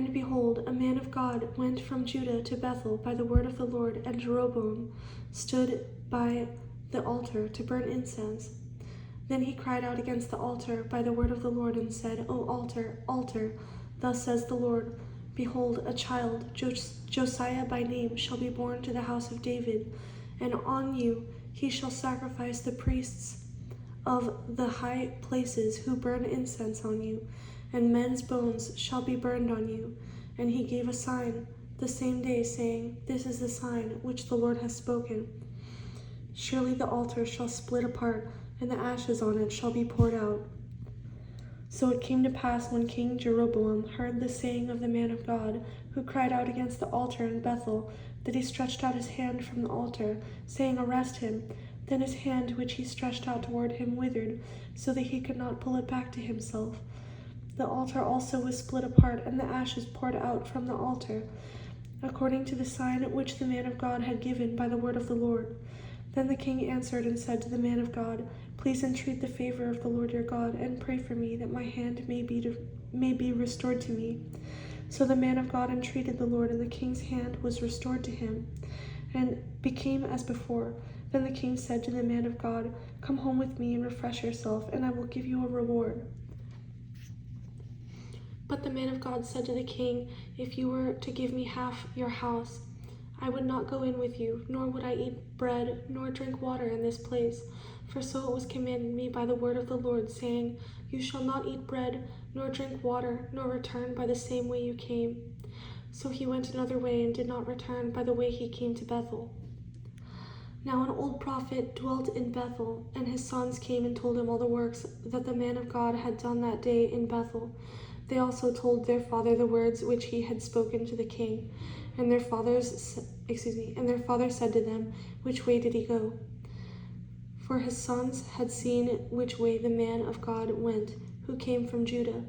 And behold, a man of God went from Judah to Bethel by the word of the Lord, and Jeroboam stood by the altar to burn incense. Then he cried out against the altar by the word of the Lord, and said, O altar, altar, thus says the Lord, behold, a child, Josiah by name, shall be born to the house of David, and on you he shall sacrifice the priests of the high places who burn incense on you, and men's bones shall be burned on you. And he gave a sign the same day, saying, This is the sign which the Lord has spoken. Surely the altar shall split apart, and the ashes on it shall be poured out. So it came to pass, when King Jeroboam heard the saying of the man of God, who cried out against the altar in Bethel, that he stretched out his hand from the altar, saying, Arrest him. Then his hand which he stretched out toward him withered, so that he could not pull it back to himself. The altar also was split apart, and the ashes poured out from the altar, according to the sign which the man of God had given by the word of the Lord. Then the king answered and said to the man of God, Please entreat the favor of the Lord your God, and pray for me, that my hand may be restored to me. So the man of God entreated the Lord, and the king's hand was restored to him, and became as before. Then the king said to the man of God, Come home with me and refresh yourself, and I will give you a reward. But the man of God said to the king, If you were to give me half your house, I would not go in with you, nor would I eat bread, nor drink water in this place. For so it was commanded me by the word of the Lord, saying, You shall not eat bread, nor drink water, nor return by the same way you came. So he went another way, and did not return by the way he came to Bethel. Now an old prophet dwelt in Bethel, and his sons came and told him all the works that the man of God had done that day in Bethel. They also told their father the words which he had spoken to the king. And their father said to them, Which way did he go? For his sons had seen which way the man of God went, who came from Judah.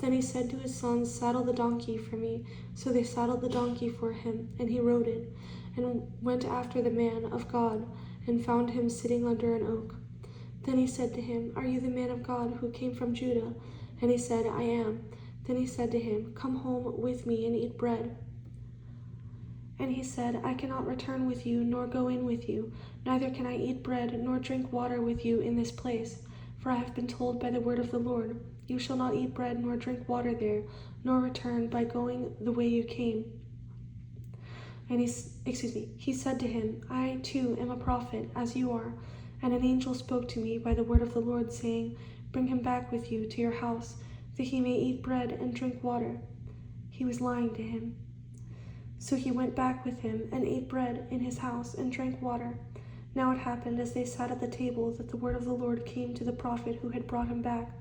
Then he said to his sons, Saddle the donkey for me. So they saddled the donkey for him, and he rode it, and went after the man of God, and found him sitting under an oak. Then he said to him, Are you the man of God who came from Judah? And he said, I am. Then he said to him, Come home with me and eat bread. And he said, I cannot return with you, nor go in with you, neither can I eat bread, nor drink water with you in this place. For I have been told by the word of the Lord, You shall not eat bread, nor drink water there, nor return by going the way you came. And he said to him, I too am a prophet, as you are. And an angel spoke to me by the word of the Lord, saying, Bring him back with you to your house, that he may eat bread and drink water. He was lying to him. So he went back with him, and ate bread in his house, and drank water. Now it happened, as they sat at the table, that the word of the Lord came to the prophet who had brought him back.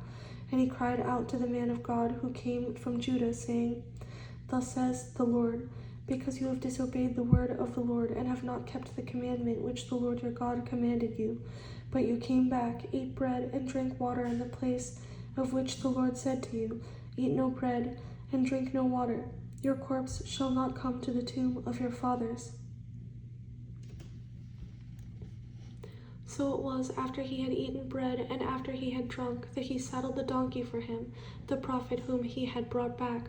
And he cried out to the man of God who came from Judah, saying, Thus says the Lord, because you have disobeyed the word of the Lord, and have not kept the commandment which the Lord your God commanded you, but you came back, ate bread, and drank water in the place of which the Lord said to you, Eat no bread, and drink no water. Your corpse shall not come to the tomb of your fathers. So it was, after he had eaten bread, and after he had drunk, that he saddled the donkey for him, the prophet whom he had brought back.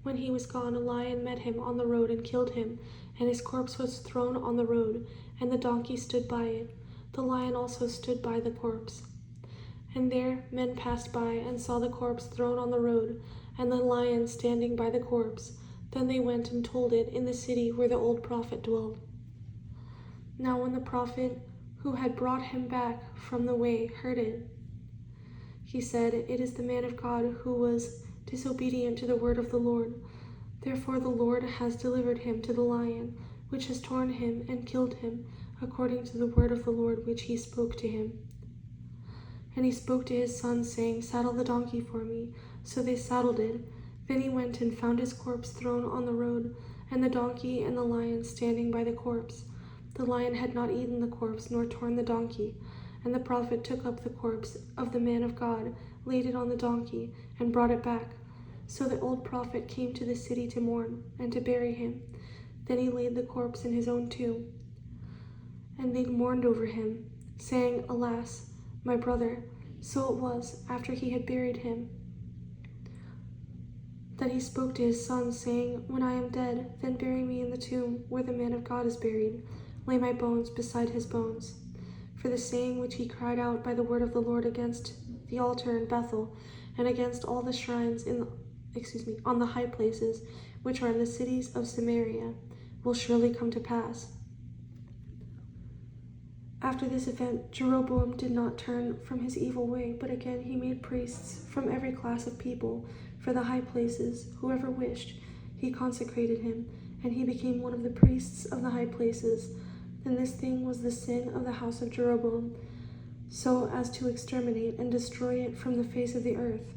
When he was gone, a lion met him on the road and killed him, and his corpse was thrown on the road, and the donkey stood by it. The lion also stood by the corpse. And there men passed by, and saw the corpse thrown on the road, and the lion standing by the corpse. Then they went and told it in the city where the old prophet dwelt. Now when the prophet who had brought him back from the way heard it, he said, It is the man of God who was disobedient to the word of the Lord. Therefore the Lord has delivered him to the lion, which has torn him and killed him, according to the word of the Lord which he spoke to him. And he spoke to his sons, saying, Saddle the donkey for me. So they saddled it. Then he went and found his corpse thrown on the road, and the donkey and the lion standing by the corpse. The lion had not eaten the corpse, nor torn the donkey. And the prophet took up the corpse of the man of God, laid it on the donkey, and brought it back. So the old prophet came to the city to mourn, and to bury him. Then he laid the corpse in his own tomb. And they mourned over him, saying, Alas, my brother. So it was, after he had buried him, Then he spoke to his sons, saying, When I am dead, then bury me in the tomb where the man of God is buried. Lay my bones beside his bones. For the saying which he cried out by the word of the Lord against the altar in Bethel, and against all the shrines on the high places which are in the cities of Samaria, will surely come to pass. After this event, Jeroboam did not turn from his evil way, but again he made priests from every class of people for the high places. Whoever wished, he consecrated him, and he became one of the priests of the high places. And this thing was the sin of the house of Jeroboam, so as to exterminate and destroy it from the face of the earth.